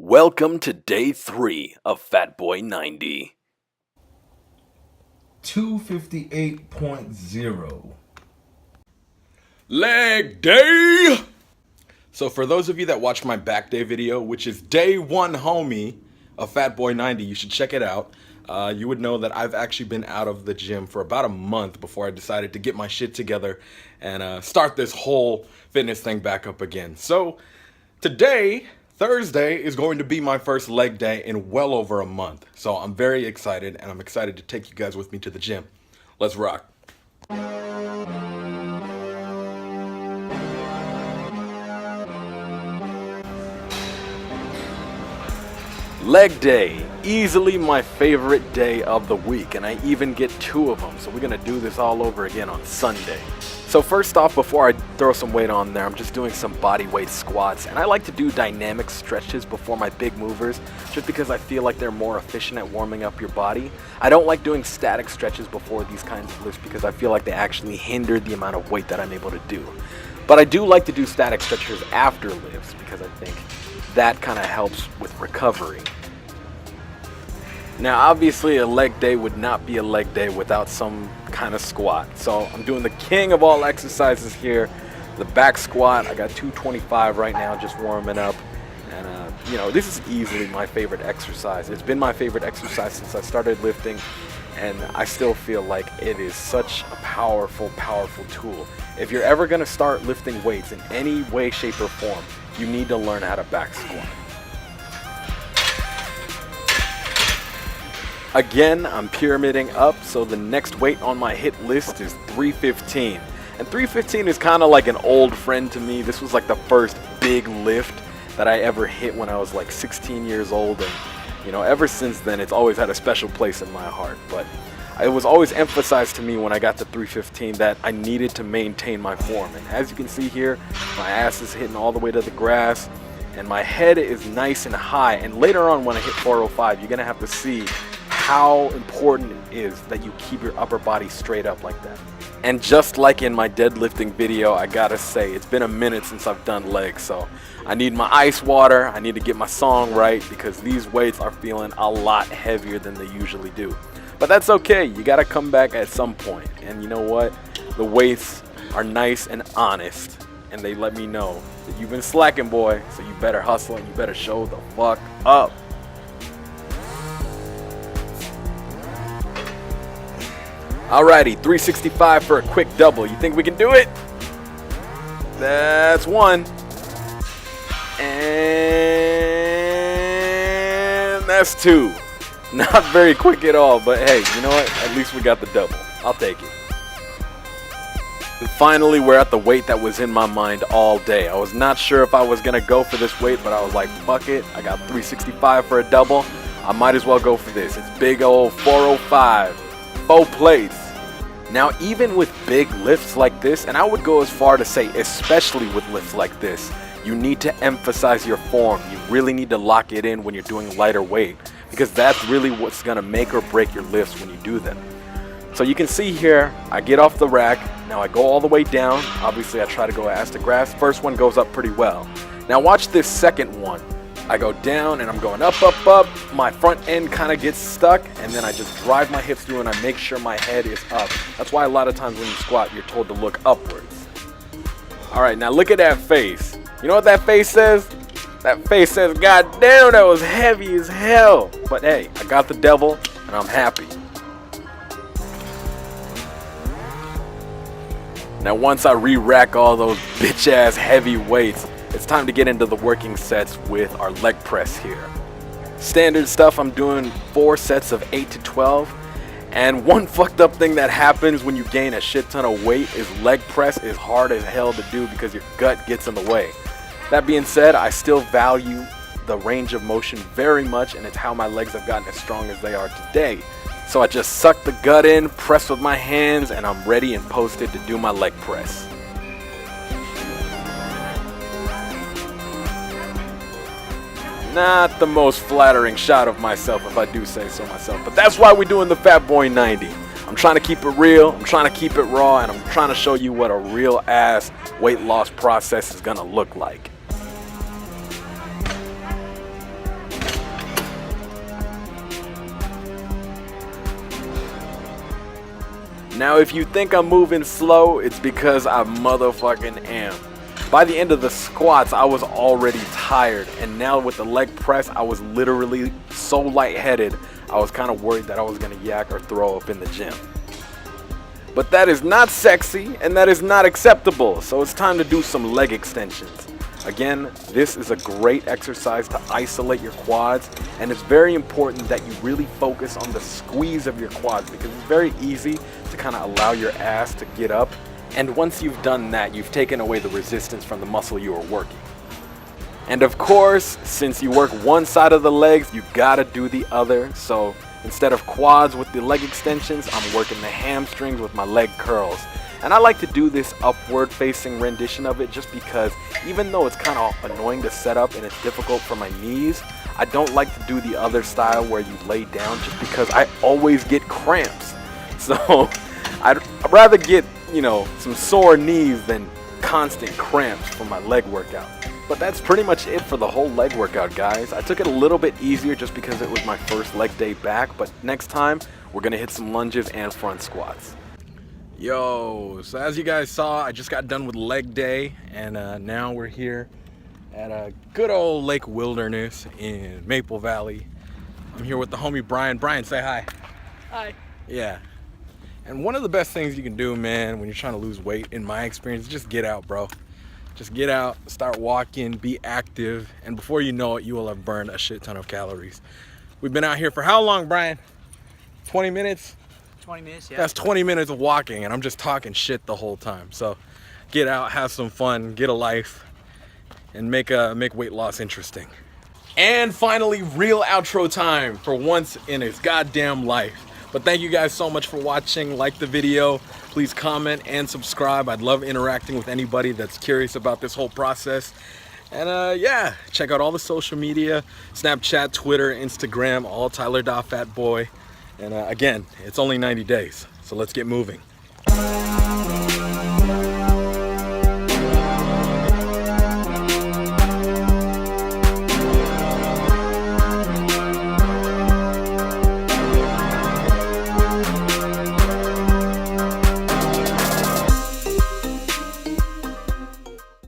Welcome to day 3 of Fat Boy 90. 258.0. Leg day! So for those of you that watched my back day video, which is day 1 homie of Fat Boy 90, you should check it out. You would know that I've actually been out of the gym for about a month before I decided to get my shit together and start this whole fitness thing back up again. So today, Thursday, is going to be my first leg day in well over a month. So I'm very excited, and I'm excited to take you guys with me to the gym. Let's rock. Leg day, easily my favorite day of the week, and I even get 2 of them, so we're gonna do this all over again on Sunday. So first off, before I throw some weight on there, I'm just doing some body weight squats, and I like to do dynamic stretches before my big movers, just because I feel like they're more efficient at warming up your body. I don't like doing static stretches before these kinds of lifts because I feel like they actually hinder the amount of weight that I'm able to do. But I do like to do static stretches after lifts because I think that kind of helps with recovery. Now obviously a leg day would not be a leg day without some kind of squat. So I'm doing the king of all exercises here, the back squat. I got 225 right now, just warming up. And this is easily my favorite exercise. It's been my favorite exercise since I started lifting, and I still feel like it is such a powerful tool. If you're ever gonna start lifting weights in any way, shape, or form, you need to learn how to back squat. Again, I'm pyramiding up, so the next weight on my hit list is 315. And 315 is kind of like an old friend to me. This was like the first big lift that I ever hit when I was like 16 years old. And, ever since then, it's always had a special place in my heart. But it was always emphasized to me when I got to 315 that I needed to maintain my form. And as you can see here, my ass is hitting all the way to the grass, and my head is nice and high. And later on when I hit 405, you're going to have to see how important it is that you keep your upper body straight up like that. And just like in my deadlifting video, I gotta say, it's been a minute since I've done legs, so I need my ice water, I need to get my song right, because these weights are feeling a lot heavier than they usually do. But that's okay, you gotta come back at some point. And you know what? The weights are nice and honest, and they let me know that you've been slacking, boy, so you better hustle and you better show the fuck up. Alrighty, 365 for a quick double. You think we can do it? That's 1. And that's 2. Not very quick at all, but hey, you know what? At least we got the double. I'll take it. And finally, we're at the weight that was in my mind all day. I was not sure if I was going to go for this weight, but I was like, fuck it. I got 365 for a double. I might as well go for this. It's big old 405. 4 plates. Now even with big lifts like this, and I would go as far to say especially with lifts like this, you need to emphasize your form. You really need to lock it in when you're doing lighter weight, because that's really what's going to make or break your lifts when you do them. So you can see here, I get off the rack, now I go all the way down. Obviously I try to go ass to grass. First one goes up pretty well. Now watch this second one. I go down and I'm going up. My front end kind of gets stuck, and then I just drive my hips through and I make sure my head is up. That's why a lot of times when you squat, you're told to look upwards. All right, now look at that face. You know what that face says? That face says, God damn, that was heavy as hell. But hey, I got the devil and I'm happy. Now once I re-rack all those bitch ass heavy weights, it's time to get into the working sets with our leg press here. Standard stuff, I'm doing 4 sets of 8 to 12. And one fucked up thing that happens when you gain a shit ton of weight is leg press is hard as hell to do because your gut gets in the way. That being said, I still value the range of motion very much, and it's how my legs have gotten as strong as they are today. So I just suck the gut in, press with my hands, and I'm ready and posted to do my leg press. Not the most flattering shot of myself, if I do say so myself, but that's why we're doing the Fat Boy 90. I'm trying to keep it real, I'm trying to keep it raw, and I'm trying to show you what a real ass weight loss process is gonna look like. Now if you think I'm moving slow, it's because I motherfucking am. By the end of the squats, I was already tired, and now with the leg press, I was literally so lightheaded, I was kind of worried that I was gonna yak or throw up in the gym. But that is not sexy, and that is not acceptable, so it's time to do some leg extensions. Again, this is a great exercise to isolate your quads, and it's very important that you really focus on the squeeze of your quads because it's very easy to kind of allow your ass to get up, and once you've done that, you've taken away the resistance from the muscle you are working. And of course, since you work one side of the legs, you gotta do the other, so instead of quads with the leg extensions, I'm working the hamstrings with my leg curls. And I like to do this upward facing rendition of it just because even though it's kind of annoying to set up and it's difficult for my knees, I don't like to do the other style where you lay down just because I always get cramps. So I'd rather get, you know, some sore knees than constant cramps for my leg workout. But that's pretty much it for the whole leg workout, guys. I took it a little bit easier just because it was my first leg day back, but next time we're gonna hit some lunges and front squats. Yo, so as you guys saw, I just got done with leg day, and now we're here at a good old Lake Wilderness in Maple Valley. I'm here with the homie Brian. Brian, say hi. Hi. Yeah. And one of the best things you can do, man, when you're trying to lose weight, in my experience, is just get out, bro. Just get out, start walking, be active, and before you know it, you will have burned a shit ton of calories. We've been out here for how long, Brian? 20 minutes? 20 minutes, yeah. That's 20 minutes of walking, and I'm just talking shit the whole time. So get out, have some fun, get a life, and make weight loss interesting. And finally, real outro time for once in its goddamn life. But thank you guys so much for watching. Like the video, please comment and subscribe. I'd love interacting with anybody that's curious about this whole process. And yeah, check out all the social media, Snapchat, Twitter, Instagram, all Tyler.Fatboy. And again, it's only 90 days, so let's get moving.